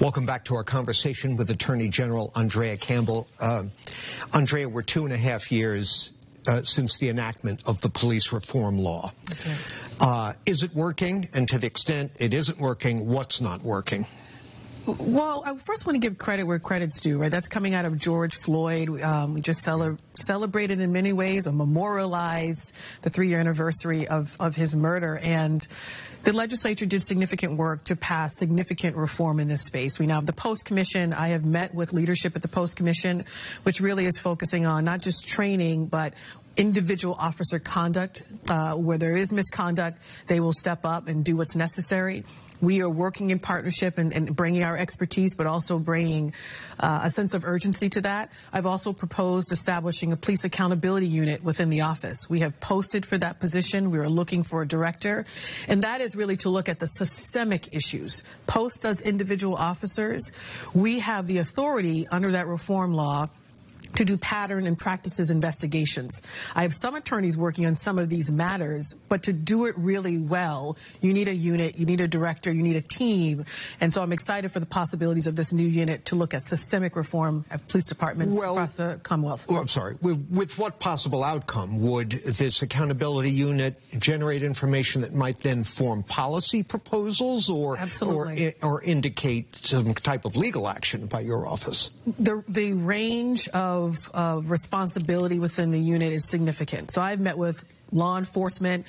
Welcome back to our conversation with Attorney General Andrea Campbell. Andrea, we're 2.5 years since the enactment of the police reform law. That's right. Is it working? And to the extent it isn't working, what's not working? Well, I first want to give credit where credit's due, right? That's coming out of George Floyd. We just celebrated in many ways or memorialized the 3-year anniversary of his murder. And the legislature did significant work to pass significant reform in this space. We now have the Post Commission. I have met with leadership at the Post Commission, which really is focusing on not just training, but individual officer conduct. Where there is misconduct, they will step up and do what's necessary. We are working in partnership and bringing our expertise, but also bringing a sense of urgency to that. I've also proposed establishing a police accountability unit within the office. We have posted for that position. We are looking for a director, and that is really to look at the systemic issues. Post does individual officers. We have the authority under that reform law to do pattern and practices investigations. I have some attorneys working on some of these matters, but to do it really well, you need a unit, you need a director, you need a team. And so I'm excited for the possibilities of this new unit to look at systemic reform of police departments across the Commonwealth. Well, I'm sorry. With what possible outcome? Would this accountability unit generate information that might then form policy proposals or indicate some type of legal action by your office? The range of responsibility within the unit is significant. So I've met with law enforcement,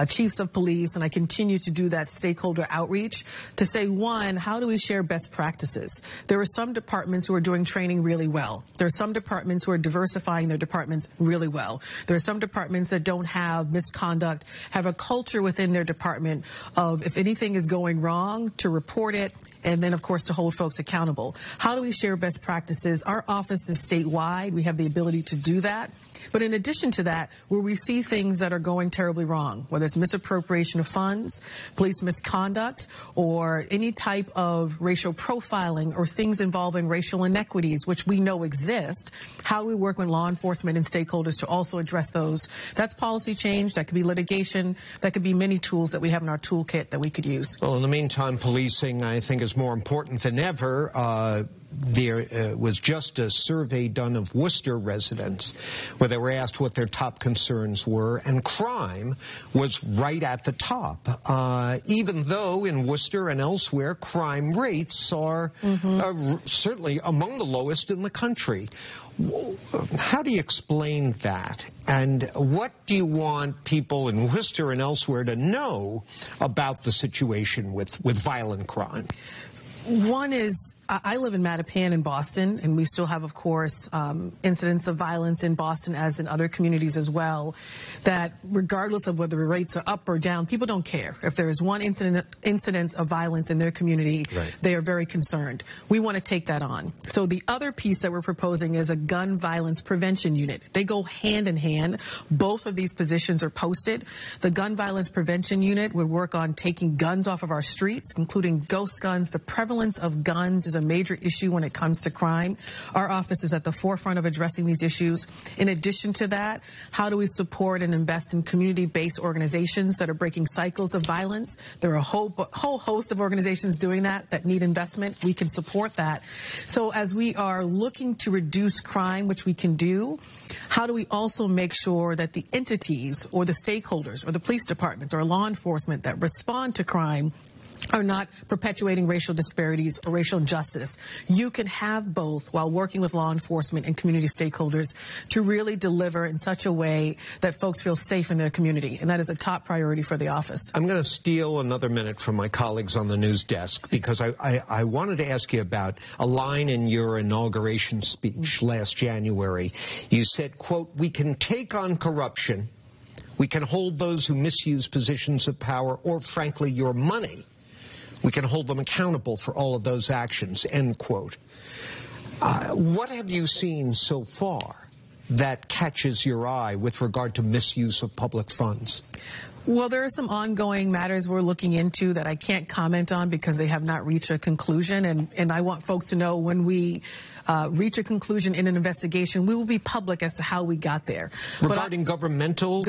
chiefs of police, and I continue to do that stakeholder outreach to say, one, how do we share best practices? There are some departments who are doing training really well. There are some departments who are diversifying their departments really well. There are some departments that don't have misconduct, have a culture within their department of if anything is going wrong, to report it, and then, of course, to hold folks accountable. How do we share best practices? Our office is statewide. We have the ability to do that. But in addition to that, where we see things that are going terribly wrong, whether it's misappropriation of funds, police misconduct, or any type of racial profiling or things involving racial inequities, which we know exist, how do we work with law enforcement and stakeholders to also address those? That's policy change. That could be litigation. That could be many tools that we have in our toolkit that we could use. Well, in the meantime, policing, I think, is more important than ever. There was just a survey done of Worcester residents where they were asked what their top concerns were, and crime was right at the top, even though in Worcester and elsewhere crime rates are certainly among the lowest in the country. How do you explain that? And what do you want people in Worcester and elsewhere to know about the situation with violent crime? One is, I live in Mattapan in Boston, and we still have, of course, incidents of violence in Boston as in other communities as well, that regardless of whether the rates are up or down, people don't care. If there is one incident of violence in their community, they are very concerned. We want to take that on. So the other piece that we're proposing is a gun violence prevention unit. They go hand in hand. Both of these positions are posted. The gun violence prevention unit would work on taking guns off of our streets, including ghost guns. The prevalence of guns is a major issue when it comes to crime. Our office is at the forefront of addressing these issues. In addition to that, how do we support and invest in community-based organizations that are breaking cycles of violence? There are a whole host of organizations doing that need investment. We can support that. So as we are looking to reduce crime, which we can do, how do we also make sure that the entities or the stakeholders or the police departments or law enforcement that respond to crime are not perpetuating racial disparities or racial injustice? You can have both while working with law enforcement and community stakeholders to really deliver in such a way that folks feel safe in their community, and that is a top priority for the office. I'm going to steal another minute from my colleagues on the news desk because I wanted to ask you about a line in your inauguration speech last January. You said, quote, "We can take on corruption, we can hold those who misuse positions of power or, frankly, your money. We can hold them accountable for all of those actions," end quote. What have you seen so far that catches your eye with regard to misuse of public funds? Well, there are some ongoing matters we're looking into that I can't comment on because they have not reached a conclusion. And I want folks to know when we reach a conclusion in an investigation, we will be public as to how we got there. Regarding governmental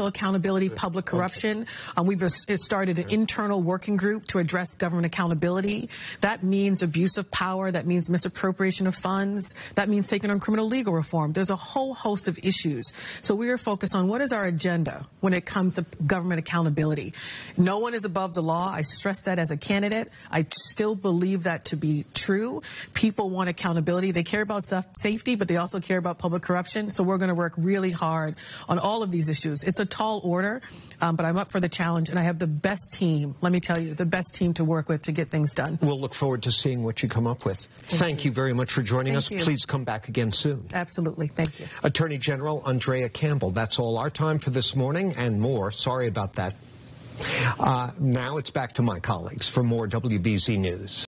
accountability, public corruption, we've started an internal working group to address government accountability. That means abuse of power. That means misappropriation of funds. That means taking on criminal legal reform. There's a whole host of issues. So we are focused on what is our agenda when it comes to government accountability. No one is above the law. I stress that as a candidate. I still believe that to be true. People want accountability. They care about safety, but they also care about public corruption. So we're going to work really hard on all of these issues. It's a tall order, but I'm up for the challenge, and I have the best team, let me tell you, the best team to work with to get things done. We'll look forward to seeing what you come up with. Thank you very much for joining us. You. Please come back again soon. Absolutely. Thank you. Attorney General Andrea Campbell. That's all our time for this morning and more. Sorry about that. Now it's back to my colleagues for more WBZ News.